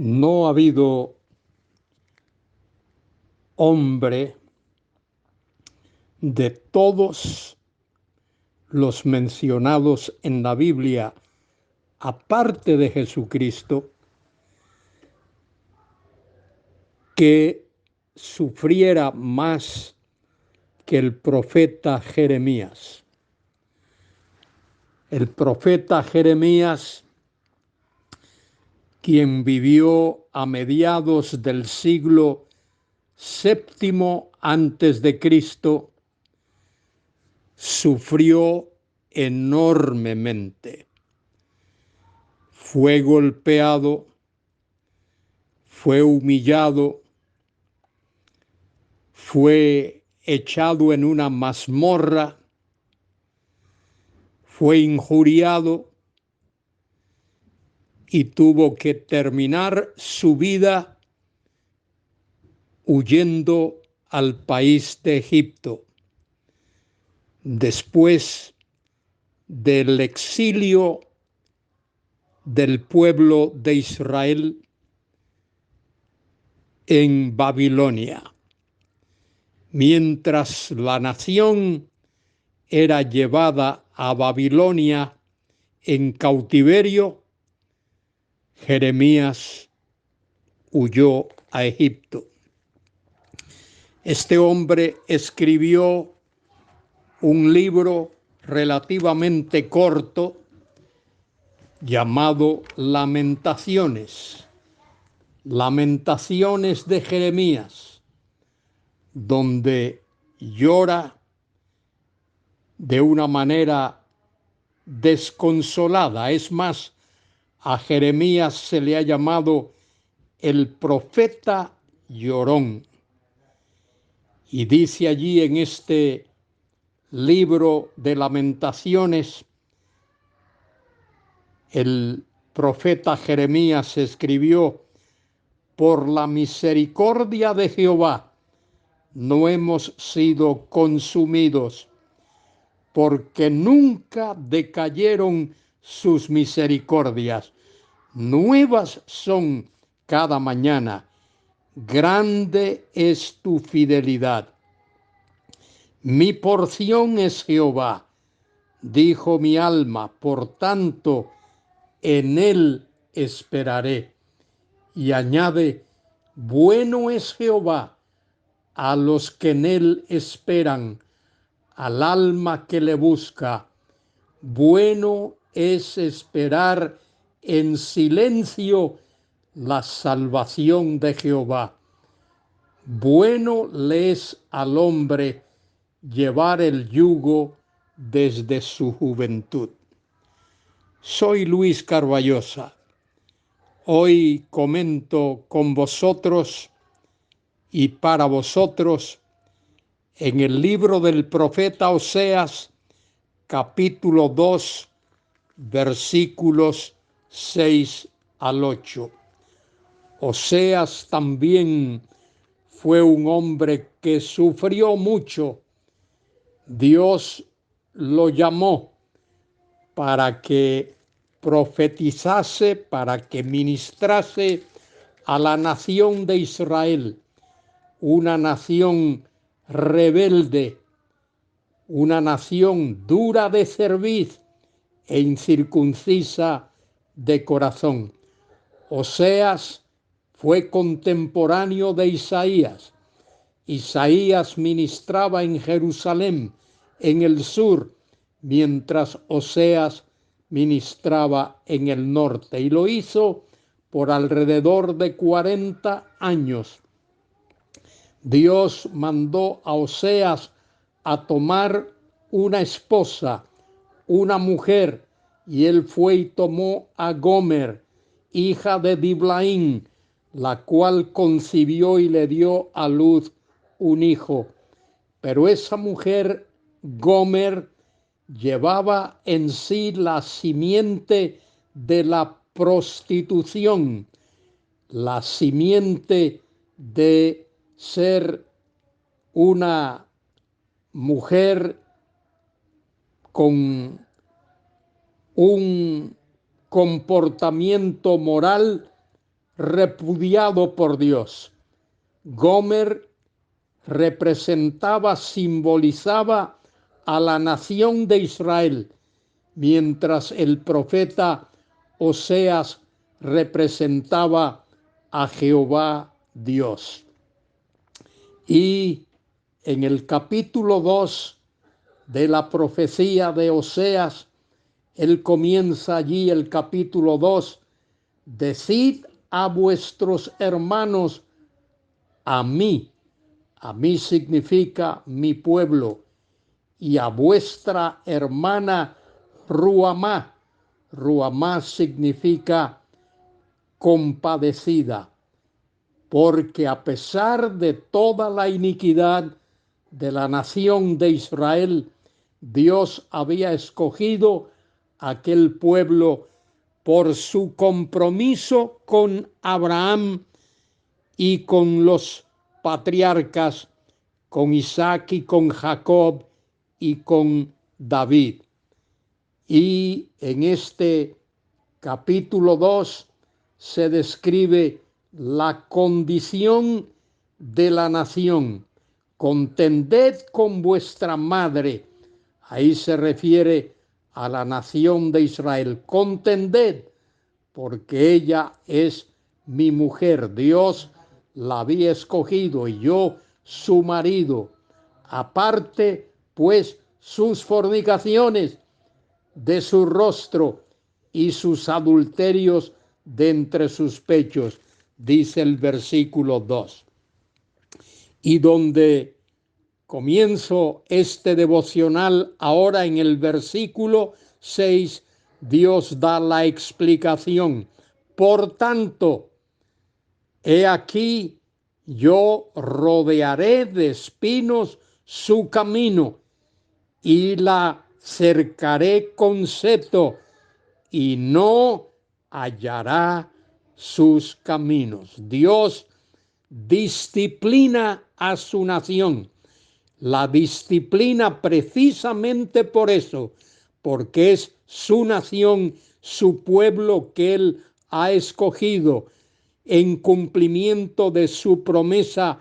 No ha habido hombre de todos los mencionados en la Biblia, aparte de Jesucristo, que sufriera más que el profeta Jeremías. El profeta Jeremías, quien vivió a mediados del siglo VII antes de Cristo, sufrió enormemente. Fue golpeado, fue humillado, fue echado en una mazmorra, fue injuriado y tuvo que terminar su vida huyendo al país de Egipto. Después del exilio del pueblo de Israel en Babilonia, mientras la nación era llevada a Babilonia en cautiverio, Jeremías huyó a Egipto. Este hombre escribió un libro relativamente corto llamado Lamentaciones, Lamentaciones de Jeremías, donde llora de una manera desconsolada. Es más, a Jeremías se le ha llamado el profeta llorón. Y dice allí en este libro de Lamentaciones, el profeta Jeremías escribió: por la misericordia de Jehová no hemos sido consumidos, porque nunca decayeron sus misericordias. Nuevas son cada mañana. Grande es tu fidelidad. Mi porción es Jehová, dijo mi alma, por tanto, en él esperaré. Y añade: bueno es Jehová a los que en él esperan, al alma que le busca. Bueno es esperar en silencio la salvación de Jehová. Bueno le es al hombre llevar el yugo desde su juventud. Soy Luis Carballosa. Hoy comento con vosotros y para vosotros en el libro del profeta Oseas, capítulo 2, versículos 6 al 8. Oseas también fue un hombre que sufrió mucho. Dios lo llamó para que profetizase, para que ministrase a la nación de Israel, una nación rebelde, una nación dura de cerviz e incircuncisa de corazón. Oseas fue contemporáneo de Isaías. Isaías ministraba en Jerusalén, en el sur, mientras Oseas ministraba en el norte, y lo hizo por alrededor de 40 años. Dios mandó a Oseas a tomar una esposa, una mujer, y él fue y tomó a Gomer, hija de Diblaim, la cual concibió y le dio a luz un hijo. Pero esa mujer, Gomer, llevaba en sí la simiente de la prostitución, la simiente de ser una mujer con un comportamiento moral repudiado por Dios. Gomer representaba, simbolizaba a la nación de Israel, mientras el profeta Oseas representaba a Jehová Dios. Y en el capítulo 2 de la profecía de Oseas, él comienza allí el capítulo 2, decid a vuestros hermanos, a mí significa mi pueblo, y a vuestra hermana Ruamá. Ruamá significa compadecida, porque a pesar de toda la iniquidad de la nación de Israel, Dios había escogido aquel pueblo por su compromiso con Abraham y con los patriarcas, con Isaac y con Jacob y con David. Y en este capítulo 2 se describe la condición de la nación. Contended con vuestra madre. Ahí se refiere a la nación de Israel. Contended, porque ella es mi mujer. Dios la había escogido y yo su marido. Aparte, pues, sus fornicaciones de su rostro y sus adulterios de entre sus pechos, dice el versículo 2. Y donde comienzo este devocional, ahora en el versículo 6, Dios da la explicación. Por tanto, he aquí, yo rodearé de espinos su camino y la cercaré con seto y no hallará sus caminos. Dios disciplina a su nación. La disciplina precisamente por eso, porque es su nación, su pueblo que Él ha escogido en cumplimiento de su promesa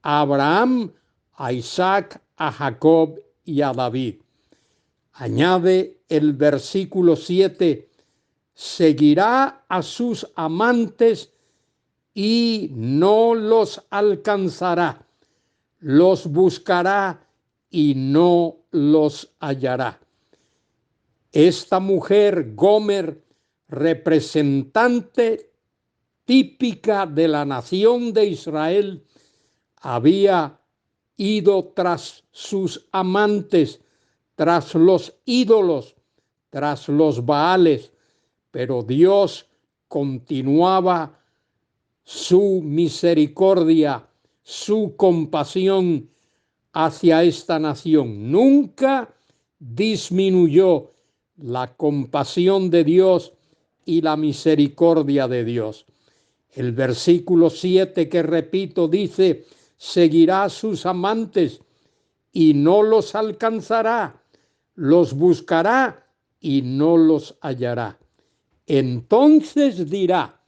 a Abraham, a Isaac, a Jacob y a David. Añade el versículo 7, seguirá a sus amantes y no los alcanzará, los buscará y no los hallará. Esta mujer, Gomer, representante típica de la nación de Israel, había ido tras sus amantes, tras los ídolos, tras los Baales, pero Dios continuaba su misericordia, su compasión hacia esta nación. Nunca disminuyó la compasión de Dios y la misericordia de Dios. El versículo 7 que repito dice, seguirá a sus amantes y no los alcanzará, los buscará y no los hallará. Entonces dirá,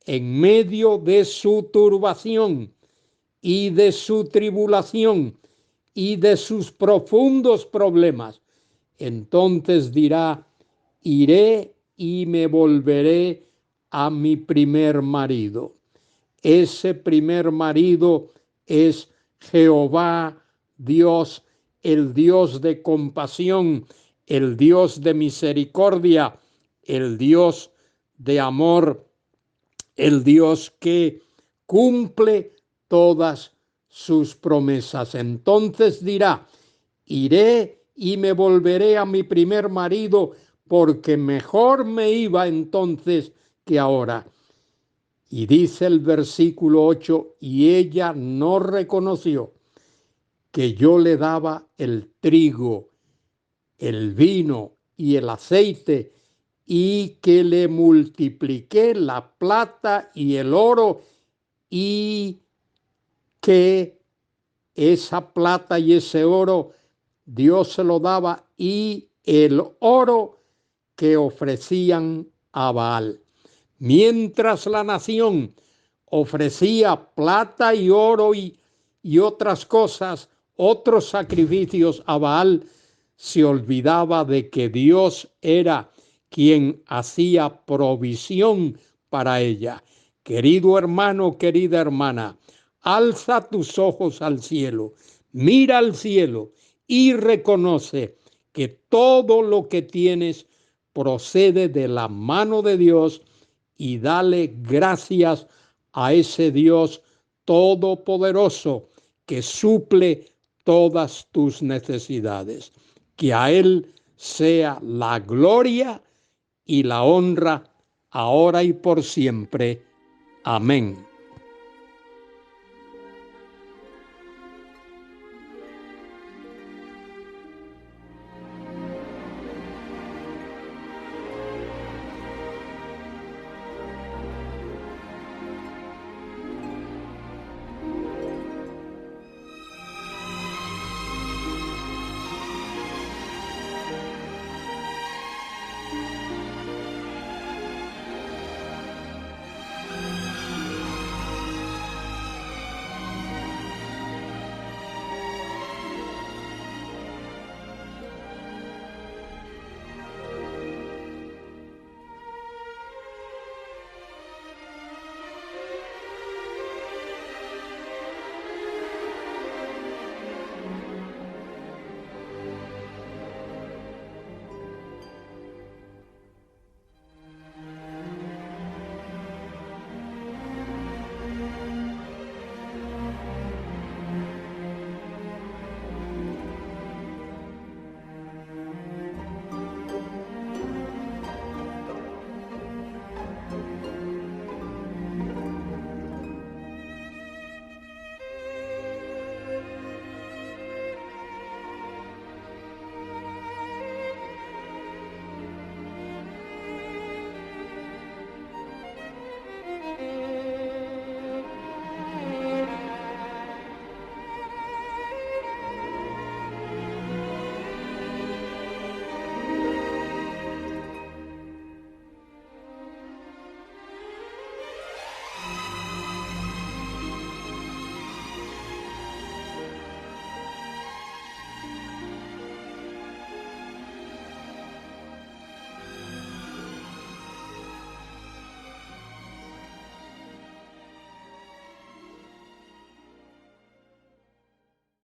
en medio de su turbación y de su tribulación y de sus profundos problemas, entonces dirá, iré y me volveré a mi primer marido. Ese primer marido es Jehová Dios, el Dios de compasión, el Dios de misericordia, el Dios de amor, el Dios que cumple todas sus promesas. Entonces dirá, iré y me volveré a mi primer marido, porque mejor me iba entonces que ahora. Y dice el versículo 8, y ella no reconoció que yo le daba el trigo, el vino y el aceite, y que le multipliqué la plata y el oro, y que esa plata y ese oro Dios se lo daba, y el oro que ofrecían a Baal. Mientras la nación ofrecía plata y oro y otras cosas, otros sacrificios a Baal, se olvidaba de que Dios era quien hacía provisión para ella. Querido hermano, querida hermana, alza tus ojos al cielo, mira al cielo y reconoce que todo lo que tienes procede de la mano de Dios y dale gracias a ese Dios todopoderoso que suple todas tus necesidades. Que a Él sea la gloria y la honra ahora y por siempre. Amén.